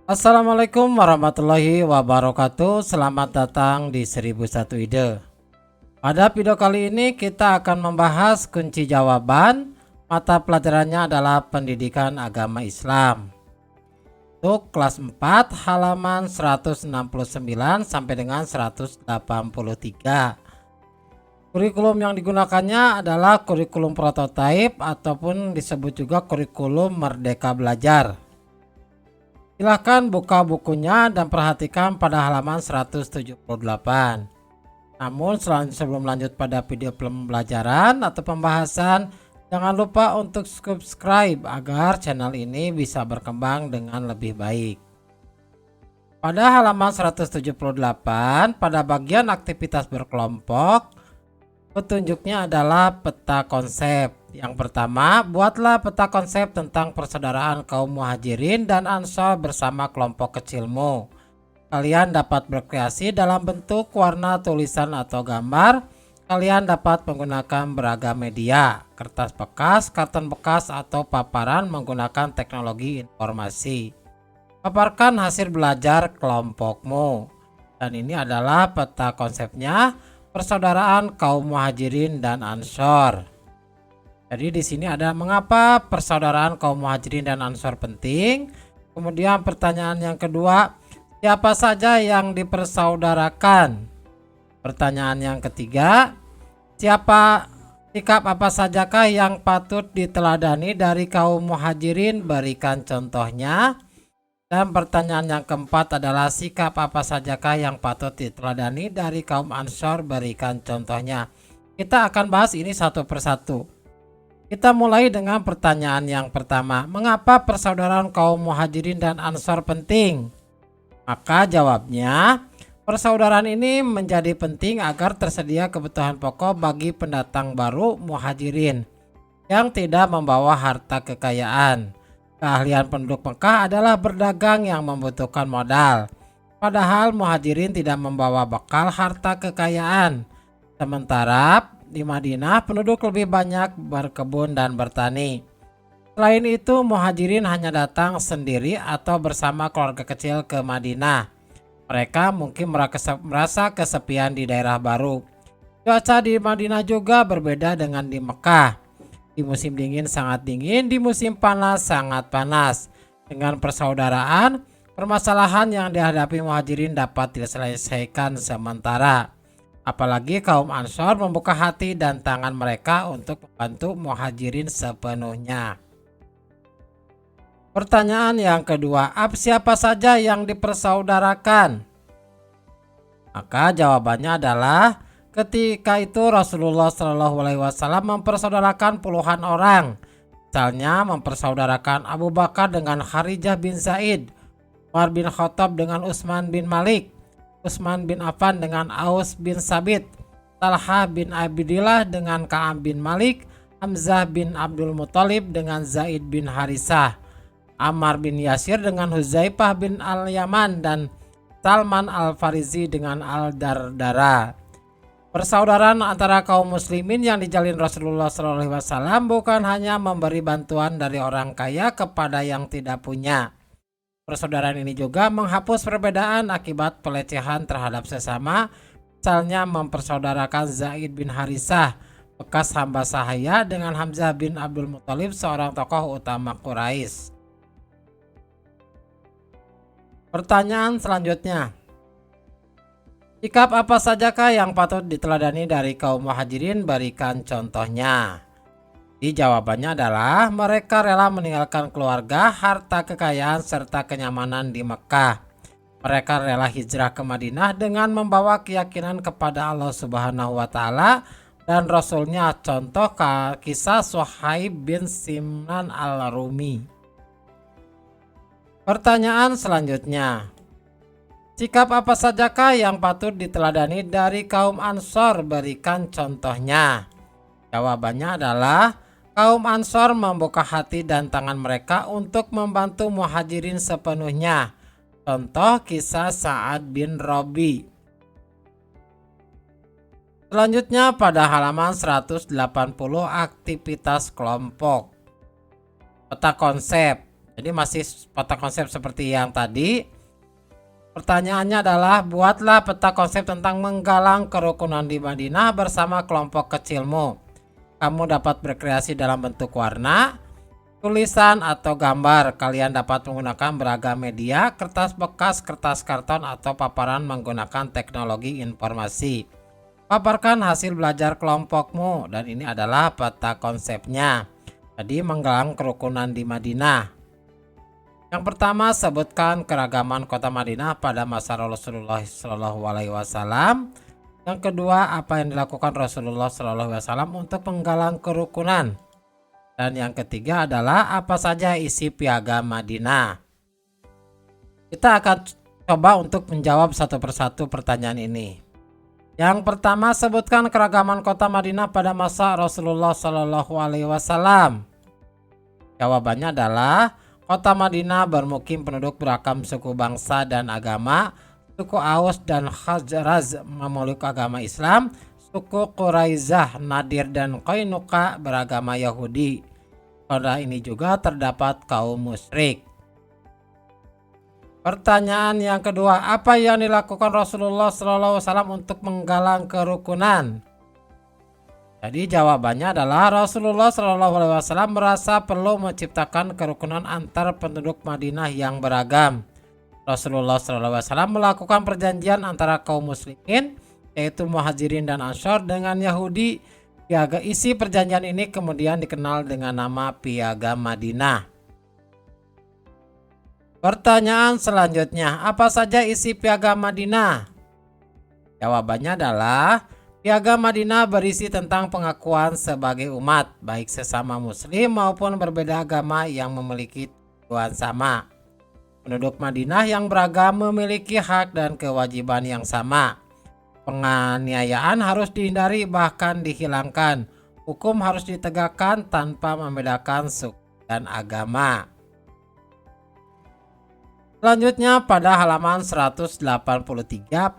Assalamualaikum warahmatullahi wabarakatuh. Selamat datang di 1001 Ide. Pada video kali ini kita akan membahas kunci jawaban. Mata pelajarannya adalah Pendidikan Agama Islam. Untuk kelas 4 halaman 169 sampai dengan 183. Kurikulum yang digunakannya adalah kurikulum prototipe ataupun disebut juga kurikulum Merdeka Belajar. Silahkan buka bukunya dan perhatikan pada halaman 178. Namun sebelum lanjut pada video pembelajaran atau pembahasan, jangan lupa untuk subscribe agar channel ini bisa berkembang dengan lebih baik. Pada halaman 178, pada bagian aktivitas berkelompok, petunjuknya adalah peta konsep. Yang pertama, buatlah peta konsep tentang persaudaraan kaum muhajirin dan ansor bersama kelompok kecilmu. Kalian dapat berkreasi dalam bentuk warna, tulisan atau gambar. Kalian dapat menggunakan beragam media, kertas bekas, karton bekas atau paparan menggunakan teknologi informasi. Paparkan hasil belajar kelompokmu. Dan ini adalah peta konsepnya, persaudaraan kaum muhajirin dan ansor. Jadi di sini ada mengapa persaudaraan kaum muhajirin dan ansor penting. Kemudian pertanyaan yang kedua, siapa saja yang dipersaudarakan? Pertanyaan yang ketiga, sikap apa sajakah yang patut diteladani dari kaum muhajirin? Berikan contohnya. Dan pertanyaan yang keempat adalah sikap apa sajakah yang patut diteladani dari kaum ansor? Berikan contohnya. Kita akan bahas ini satu persatu. Kita mulai dengan pertanyaan yang pertama, mengapa persaudaraan kaum muhajirin dan ansor penting? Maka jawabnya, persaudaraan ini menjadi penting agar tersedia kebutuhan pokok bagi pendatang baru muhajirin yang tidak membawa harta kekayaan. Keahlian penduduk Mekah adalah berdagang yang membutuhkan modal, padahal muhajirin tidak membawa bekal harta kekayaan. Sementara di Madinah penduduk lebih banyak berkebun dan bertani. Selain itu, muhajirin hanya datang sendiri atau bersama keluarga kecil ke Madinah. Mereka mungkin merasa kesepian di daerah baru. Cuaca di Madinah juga berbeda dengan di Mekah. Di musim dingin sangat dingin, di musim panas sangat panas. Dengan persaudaraan, permasalahan yang dihadapi muhajirin dapat diselesaikan sementara. Apalagi kaum ansor membuka hati dan tangan mereka untuk membantu muhajirin sepenuhnya. Pertanyaan yang kedua, siapa saja yang dipersaudarakan? Maka jawabannya adalah ketika itu Rasulullah Shallallahu Alaihi Wasallam mempersaudarakan puluhan orang. Misalnya mempersaudarakan Abu Bakar dengan Kharijah bin Zaid, Umar bin Khattab dengan Utsman bin Malik, Utsman bin Affan dengan Aus bin Sabit, Talha bin Abdillah dengan Ka'ab bin Malik, Hamzah bin Abdul Muthalib dengan Zaid bin Harisah, Ammar bin Yasir dengan Huzaifah bin Al-Yaman, dan Salman Al-Farizi dengan Al-Dardara. Persaudaraan antara kaum muslimin yang dijalin Rasulullah SAW bukan hanya memberi bantuan dari orang kaya kepada yang tidak punya. Persaudaraan ini juga menghapus perbedaan akibat pelecehan terhadap sesama. Misalnya mempersaudarakan Zaid bin Harisah, bekas hamba sahaya, dengan Hamzah bin Abdul Muthalib, seorang tokoh utama Quraisy. Pertanyaan selanjutnya, sikap apa sajakah yang patut diteladani dari kaum muhajirin? Berikan contohnya. Jawabannya adalah mereka rela meninggalkan keluarga, harta kekayaan, serta kenyamanan di Mekah. Mereka rela hijrah ke Madinah dengan membawa keyakinan kepada Allah Subhanahu wa Ta'ala dan Rasulnya. Contoh kisah Suhaib bin Simnan al-Rumi. Pertanyaan selanjutnya, sikap apa sajakah yang patut diteladani dari kaum ansor? Berikan contohnya. Jawabannya adalah kaum ansor membuka hati dan tangan mereka untuk membantu muhajirin sepenuhnya. Contoh kisah Sa'ad bin Rabi. Selanjutnya pada halaman 180, aktivitas kelompok. Peta konsep. Jadi masih peta konsep seperti yang tadi. Pertanyaannya adalah, buatlah peta konsep tentang menggalang kerukunan di Madinah bersama kelompok kecilmu. Kamu dapat berkreasi dalam bentuk warna, tulisan, atau gambar. Kalian dapat menggunakan beragam media, kertas bekas, kertas karton, atau paparan menggunakan teknologi informasi. Paparkan hasil belajar kelompokmu, dan ini adalah peta konsepnya. Jadi menggalang kerukunan di Madinah. Yang pertama, sebutkan keragaman kota Madinah pada masa Rasulullah SAW. Yang kedua, apa yang dilakukan Rasulullah SAW untuk menggalang kerukunan. Dan yang ketiga adalah apa saja isi piagam Madinah. Kita akan coba untuk menjawab satu persatu pertanyaan ini. Yang pertama, sebutkan keragaman kota Madinah pada masa Rasulullah SAW. Jawabannya adalah, kota Madinah bermukim penduduk beragam suku bangsa dan agama. Suku Aus dan Khazraj memeluk agama Islam. Suku Quraizah, Nadir, dan Qainuqa beragama Yahudi. Pada ini juga terdapat kaum musyrik. Pertanyaan yang kedua, apa yang dilakukan Rasulullah SAW untuk menggalang kerukunan? Jadi jawabannya adalah, Rasulullah SAW merasa perlu menciptakan kerukunan antar penduduk Madinah yang beragam. Rasulullah SAW melakukan perjanjian antara kaum muslimin, yaitu Muhajirin dan Ansor, dengan Yahudi. Piagam isi perjanjian ini kemudian dikenal dengan nama Piagam Madinah. Pertanyaan selanjutnya, apa saja isi Piagam Madinah? Jawabannya adalah, Piagam Madinah berisi tentang pengakuan sebagai umat, baik sesama muslim maupun berbeda agama yang memiliki tujuan sama. Penduduk Madinah yang beragam memiliki hak dan kewajiban yang sama. Penganiayaan harus dihindari bahkan dihilangkan. Hukum harus ditegakkan tanpa membedakan suku dan agama. Selanjutnya pada halaman 183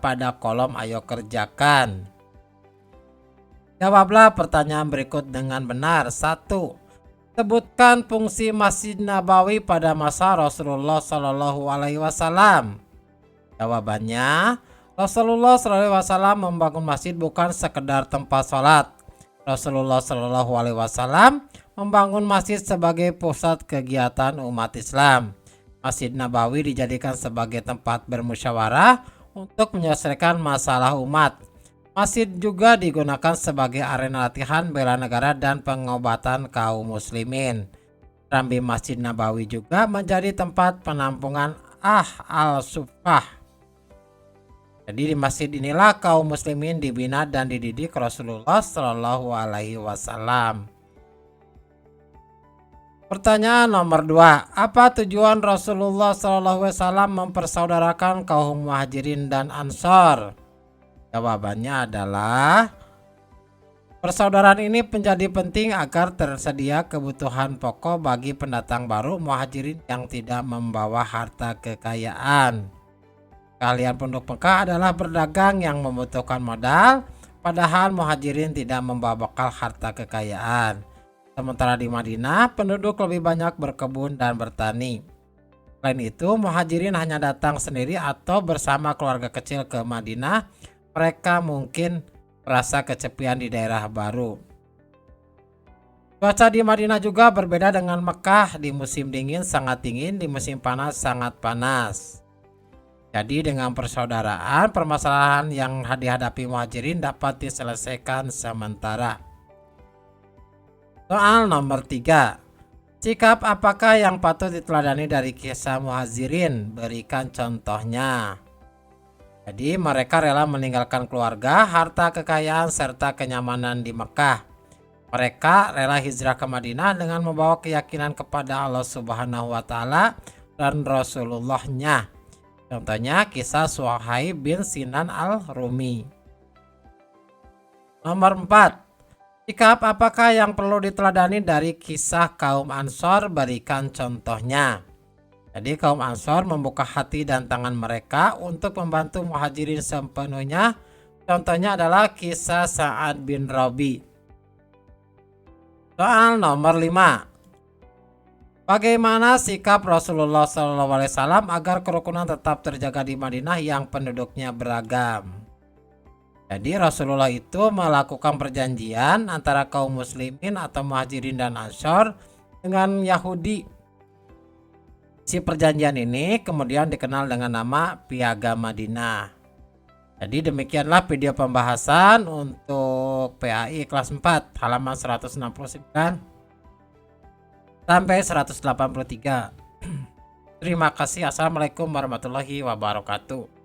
pada kolom ayo kerjakan. Jawablah pertanyaan berikut dengan benar. 1. Sebutkan fungsi Masjid Nabawi pada masa Rasulullah SAW. Jawabannya, Rasulullah SAW membangun masjid bukan sekedar tempat sholat. Rasulullah SAW membangun masjid sebagai pusat kegiatan umat Islam. Masjid Nabawi dijadikan sebagai tempat bermusyawarah untuk menyelesaikan masalah umat. Masjid juga digunakan sebagai arena latihan bela negara dan pengobatan kaum muslimin. Rambi Masjid Nabawi juga menjadi tempat penampungan al-Suffah. Jadi di masjid inilah kaum muslimin dibina dan dididik Rasulullah SAW. Pertanyaan nomor 2, apa tujuan Rasulullah SAW mempersaudarakan kaum Muhajirin dan Ansor? Jawabannya adalah, persaudaraan ini menjadi penting agar tersedia kebutuhan pokok bagi pendatang baru Muhajirin yang tidak membawa harta kekayaan. Kalian penduduk Mekah adalah berdagang yang membutuhkan modal, padahal Muhajirin tidak membawa bekal harta kekayaan. Sementara di Madinah, penduduk lebih banyak berkebun dan bertani. Selain itu, Muhajirin hanya datang sendiri atau bersama keluarga kecil ke Madinah. Mereka mungkin merasa kesepian di daerah baru. Cuaca di Madinah juga berbeda dengan Mekah. Di musim dingin sangat dingin, di musim panas sangat panas. Jadi dengan persaudaraan, permasalahan yang dihadapi Muhajirin dapat diselesaikan sementara. Soal nomor 3. Sikap apakah yang patut diteladani dari kisah Muhajirin? Berikan contohnya. Jadi mereka rela meninggalkan keluarga, harta kekayaan, serta kenyamanan di Mekah. Mereka rela hijrah ke Madinah dengan membawa keyakinan kepada Allah Subhanahu wa Ta'ala dan Rasulullah-Nya. Contohnya kisah Suhaib bin Sinan al-Rumi. Nomor 4. Sikap apakah yang perlu diteladani dari kisah kaum Ansor? Berikan contohnya. Jadi kaum Ansor membuka hati dan tangan mereka untuk membantu Muhajirin sepenuhnya. Contohnya adalah kisah Sa'ad bin Rabi. Soal nomor 5. Bagaimana sikap Rasulullah SAW agar kerukunan tetap terjaga di Madinah yang penduduknya beragam? Jadi Rasulullah itu melakukan perjanjian antara kaum muslimin atau muhajirin dan ansor dengan Yahudi. Si perjanjian ini kemudian dikenal dengan nama Piagam Madinah. Jadi demikianlah video pembahasan untuk PAI kelas 4 halaman 169 sampai 183. Terima kasih. Assalamualaikum warahmatullahi wabarakatuh.